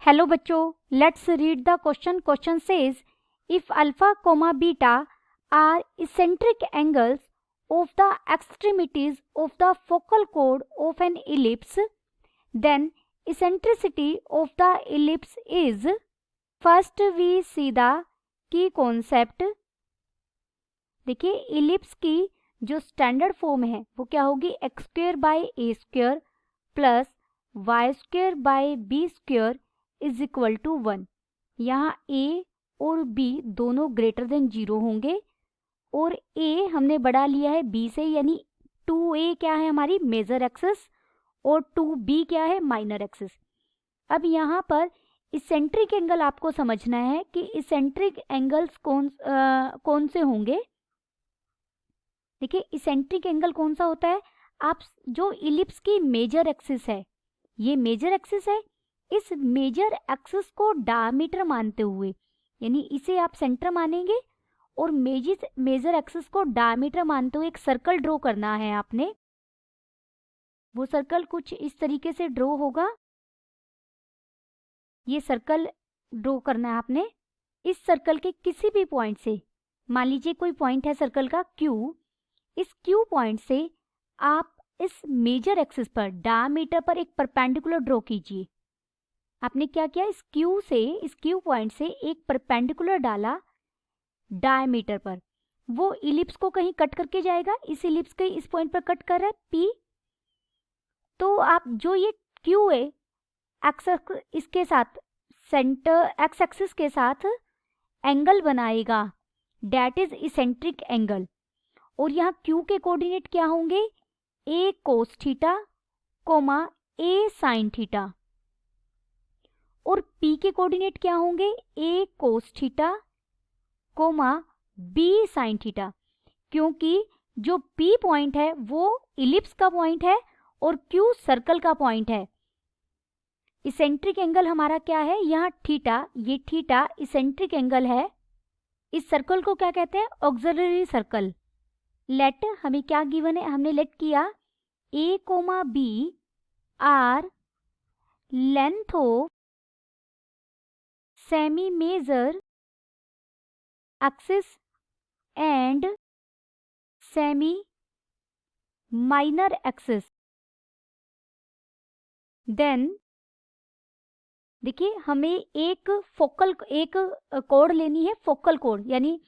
Hello बच्चों, let's read the question. Question says if alpha comma beta are eccentric angles of the extremities of the focal chord of an ellipse, then eccentricity of the ellipse is. First we see the key concept. देखिए ellipse की जो standard form है वो क्या होगी, X square by A square plus Y square by B square is equal to 1. यहाँ ए और B दोनों ग्रेटर देन 0 होंगे और a हमने बढ़ा लिया है b से, यानी 2a क्या है हमारी मेजर एक्सिस और 2b क्या है माइनर एक्सिस. अब यहाँ पर इसेंट्रिक एंगल आपको समझना है कि इसेंट्रिक एंगल्स कौन से होंगे. देखिए इसेंट्रिक एंगल कौन सा होता है, आप जो इलिप्स की मेजर एक्सिस है, ये मेजर एक्सिस है, इस मेजर एक्सिस को डायमीटर मानते हुए, यानी इसे आप सेंटर मानेंगे और मेजर एक्सिस को डायमीटर मानते हुए एक सर्कल ड्रॉ करना है आपने. वो सर्कल कुछ इस तरीके से ड्रॉ होगा. ये सर्कल ड्रॉ करना है आपने. इस सर्कल के किसी भी पॉइंट से, मान लीजिए कोई पॉइंट है सर्कल का Q, इस Q पॉइंट से आप इस मेजर एक्सिस पर डायमीटर पर एक परपेंडिकुलर ड्रॉ कीजिए. आपने क्या किया, इस Q पॉइंट से एक परपेंडिकुलर डाला डायमीटर पर. वो इलिप्स को कहीं कट करके जाएगा, इस इलिप्स के इस पॉइंट पर कट कर रहा है P. तो आप जो ये Q है एक्स इसके साथ सेंटर एक्स एक्सिस के साथ एंगल बनाएगा, डेट इज इसेंट्रिक एंगल. और यहाँ Q के कोऑर्डिनेट क्या होंगे, A cos theta coma A sign theta. और P के कोऑर्डिनेट क्या होंगे, A cos theta coma B sine theta. क्योंकि जो P पॉइंट है वो इलिप्स का पॉइंट है और Q सर्कल का पॉइंट है. इसेंट्रिक एंगल हमारा क्या है, यहाँ थीटा, ये थीटा इसेंट्रिक एंगल है. इस सर्कल को क्या कहते हैं, ऑक्सिलरी सर्कल. लेट हमें क्या गिवन है, हमने लेट किया A comma B are length of semi major axis and semi minor axis. Then देखिए हमें एक कोड लेनी है, फोकल कोड, यानी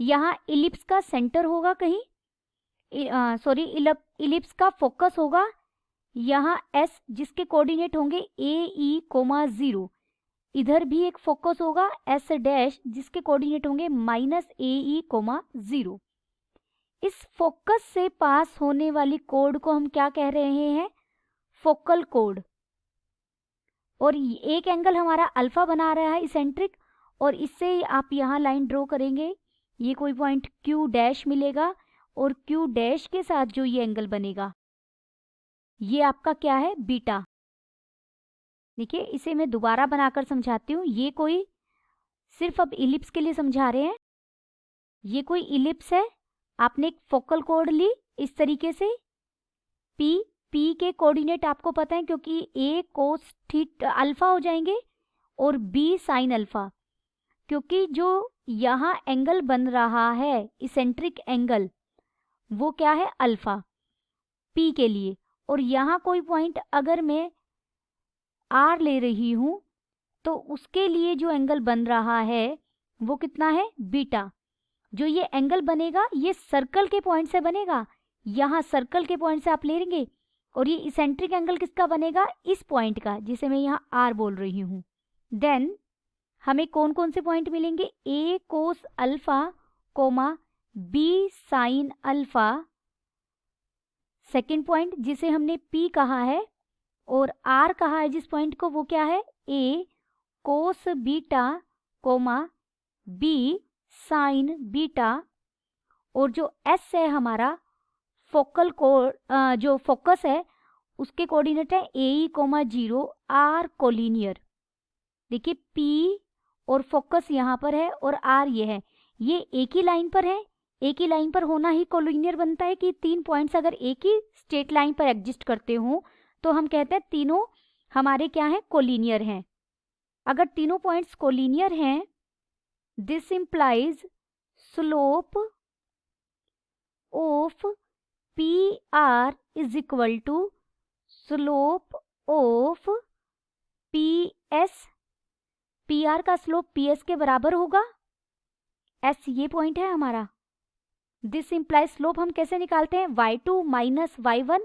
यहाँ इलिप्स का सेंटर होगा कहीं, इलिप्स का फोकस होगा यहाँ S, जिसके कोऑर्डिनेट होंगे A E कोमा 0. इधर भी एक फोकस होगा S डैश, जिसके कोऑर्डिनेट होंगे माइनस A E कोमा 0. इस फोकस से पास होने वाली कोड को हम क्या कह रहे हैं, फोकल कोड. और एक एंगल हमारा अल्फा बना रहा है इसेंट्रिक, और इससे आप यहाँ लाइन ड्रॉ करेंगे, ये कोई पॉइंट Q डैश मिलेगा और Q डैश के साथ जो ये एंगल बनेगा ये आपका क्या है, बीटा. देखिए इसे मैं दोबारा बनाकर समझाती हूँ. ये कोई सिर्फ अब इलिप्स के लिए समझा रहे हैं. ये कोई इलिप्स है, आपने एक फोकल कोड ली इस तरीके से. P के कोऑर्डिनेट आपको पता है क्योंकि A कोस थीटा अल्फा हो जाएंगे और B साइन अल्फा. क्योंकि जो यहाँ एंगल बन रहा है इसेंट्रिक एंगल वो क्या है, अल्फा P के लिए. और यहाँ कोई पॉइंट अगर मैं R ले रही हूँ तो उसके लिए जो एंगल बन रहा है वो कितना है, बीटा. जो ये एंगल बनेगा ये सर्कल के पॉइंट से बनेगा, यहाँ सर्कल के पॉइंट से आप ले लेंगे. और ये इसेंट्रिक एंगल किसका बनेगा, इस पॉइंट का, जिसे मैं यहाँ R बोल रही हूँ. देन हमें कौन कौन से पॉइंट मिलेंगे, A cos alpha coma B sine alpha, second point जिसे हमने P कहा है, और R कहा है जिस पॉइंट को, वो क्या है, A cos beta comma B sine beta. और जो S है हमारा फोकल जो फोकस है उसके कोऑर्डिनेट है AE कोमा 0 R कोलिनियर. देखिए P और फोकस यहाँ पर है और R ये है, ये एक ही लाइन पर है. एक ही लाइन पर होना ही कोलिनियर बनता है कि तीन पॉइंट्स अगर एक ही स्ट्रेट लाइन पर एग्जिस्ट करते हो तो हम कहते हैं तीनों हमारे क्या हैं, कोलिनियर हैं. अगर तीनों पॉइंट्स कोलिनियर हैं, this implies slope of P R is equal to slope of P S. P R का स्लोप पी एस के बराबर होगा। एस ये पॉइंट है हमारा। दिस इम्प्लाइज स्लोप हम कैसे निकालते हैं, y2 माइनस y1।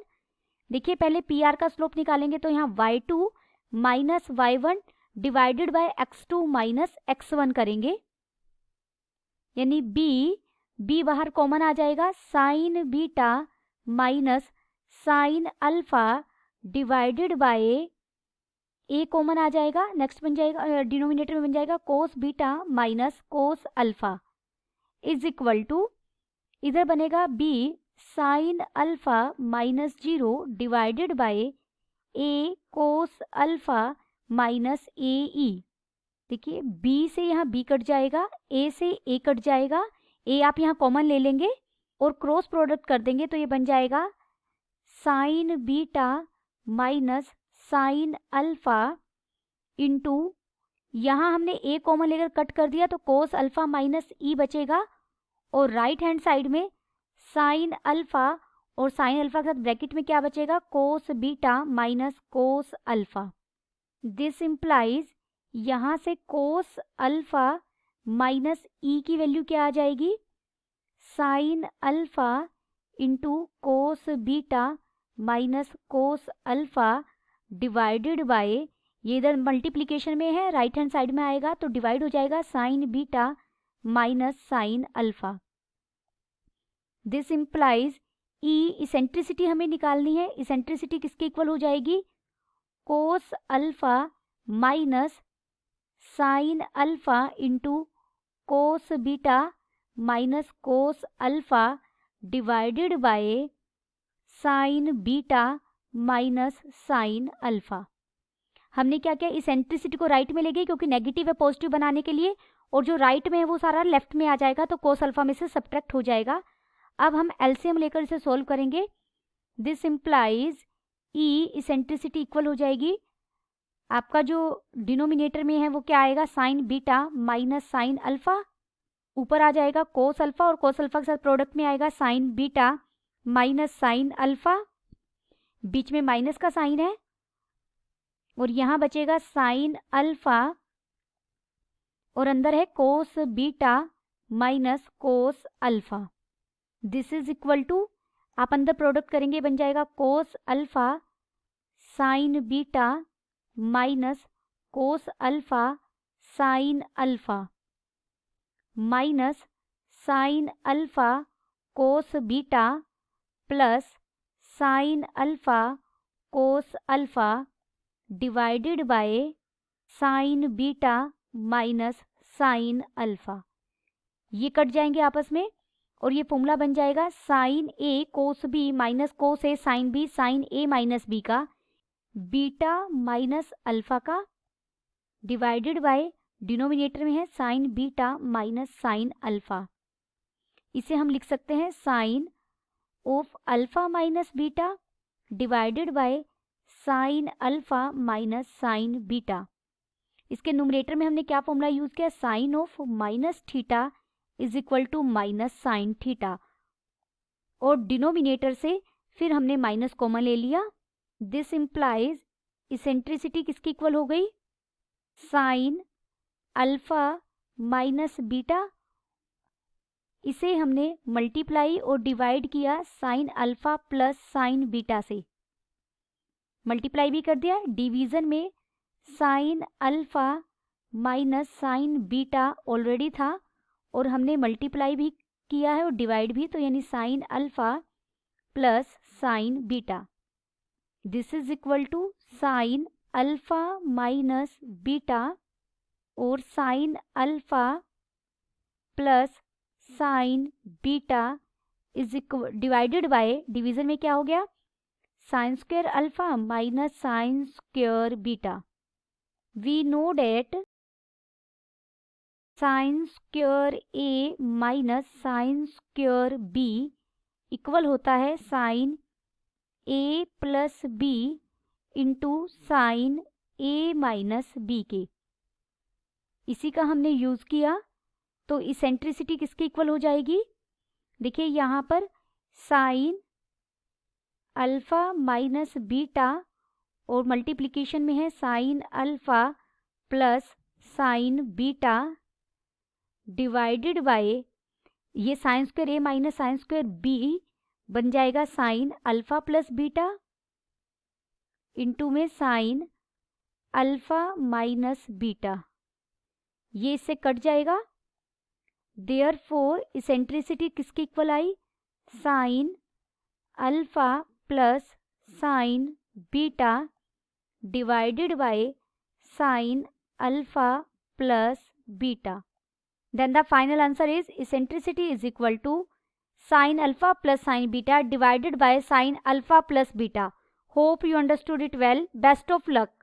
देखिए पहले पी आर का स्लोप निकालेंगे तो यहाँ y2 minus y1 divided by x2 minus x1 करेंगे, यानी b बाहर कॉमन आ जाएगा, sine beta minus sine alpha divided by a common आ जाएगा, नेक्स्ट बन जाएगा डिनोमिनेटर में बन जाएगा cos beta minus cos alpha is equal to, इधर बनेगा b sine alpha minus 0 divided by a cos alpha minus A E. देखिए b से यहाँ b कट जाएगा, a से a कट जाएगा, a आप यहाँ कॉमन ले लेंगे और क्रॉस प्रोडक्ट कर देंगे तो ये बन जाएगा sine beta minus sine alpha into, यहाँ हमने a कॉमन लेकर कट कर दिया तो कोस अल्फा माइनस ई बचेगा, और राइट हैंड साइड में साइन अल्फा और साइन अल्फा के साथ ब्रैकेट में क्या बचेगा, कोस beta minus cos alpha. This implies यहाँ से कोस अल्फा माइनस ई की वैल्यू क्या आ जाएगी, sine alpha into cos beta minus cos alpha divided bye, ये इधर मल्टीप्लिकेशन में है राइट हैंड साइड में आएगा तो डिवाइड हो जाएगा sine beta minus sine alpha. This implies E eccentricity हमें निकालनी है, इसेंट्रिसिटी किसके इक्वल हो जाएगी, कोस alpha minus sine alpha into cos beta minus cos alpha divided by sine beta minus sine alpha. हमने क्या किया, इसेंट्रिसिटी को राइट में ले गए क्योंकि नेगेटिव है पॉजिटिव बनाने के लिए, और जो राइट में है वो सारा लेफ्ट में आ जाएगा तो कोस अल्फा में से सब्ट्रैक्ट हो जाएगा। अब हम एलसीएम लेकर इसे सोल्व करेंगे। This implies E eccentricity equal हो जाएगी, आपका जो डिनोमिनेटर में है वो क्या आएगा, sine beta minus sine alpha, ऊपर आ जाएगा कोस अल्फा और कोस अल्फा के साथ प्रोडक्ट में आएगा sine beta minus sine alpha, बीच में माइनस का साइन है, और यहाँ बचेगा साइन अल्फा और अंदर है cos beta minus cos alpha. This is equal to, आप अंदर प्रोडक्ट करेंगे बन जाएगा cos alpha sine beta minus cos alpha sine alpha minus sine alpha cos beta plus sine alpha cos alpha divided by sine beta minus sine alpha. ये cut जाएंगे आपस में और ये फॉर्मूला बन जाएगा sine A cos B minus cos A sine B sine A minus B का beta minus alpha का डिवाइडेड बाय डिनोमिनेटर में है sine beta minus sine alpha. इसे हम लिख सकते हैं sine of alpha minus beta divided by sine alpha minus sine beta. इसके न्यूमरेटर में हमने क्या फॉर्मूला यूज किया, sine of minus theta is equal to minus sine theta, और डिनोमिनेटर से फिर हमने माइनस कॉमन ले लिया। दिस इम्प्लाइज इसेंट्रिसिटी किसकी इक्वल हो गई, साइन अल्फा माइनस बीटा, इसे हमने मल्टीप्लाई और डिवाइड किया sign alpha plus sine beta से, मल्टीप्लाई भी कर दिया, डिवीजन में sign alpha minus sine beta already था और हमने मल्टीप्लाई भी किया है और डिवाइड भी, तो यानी sine alpha plus sine beta. This is equal to sine alpha minus beta और sine alpha plus sine beta is equal divided by, division में क्या हो गया, sine square alpha minus sine square beta. We know that sine square A minus sine square B equal होता है sine A plus B into sine A minus B के। इसी का हमने यूज़ किया, तो इसेंट्रिसिटी किसके इक्वल हो जाएगी? देखिए यहाँ पर साइन अल्फ़ा माइनस बीटा और मल्टीप्लिकेशन में है sine alpha plus sine beta divided bye ये sign square A minus sine square B बन जाएगा sine alpha plus beta into में साइन अल्फ़ा माइनस बीटा, ये इससे कट जाएगा। देयरफॉर इसेंट्रिसिटी किसके equal I? Sine alpha plus sine beta divided by sine alpha plus beta. Then the final answer is eccentricity is equal to sin alpha plus sin beta divided by sin alpha plus beta. Hope you understood it well. Best of luck.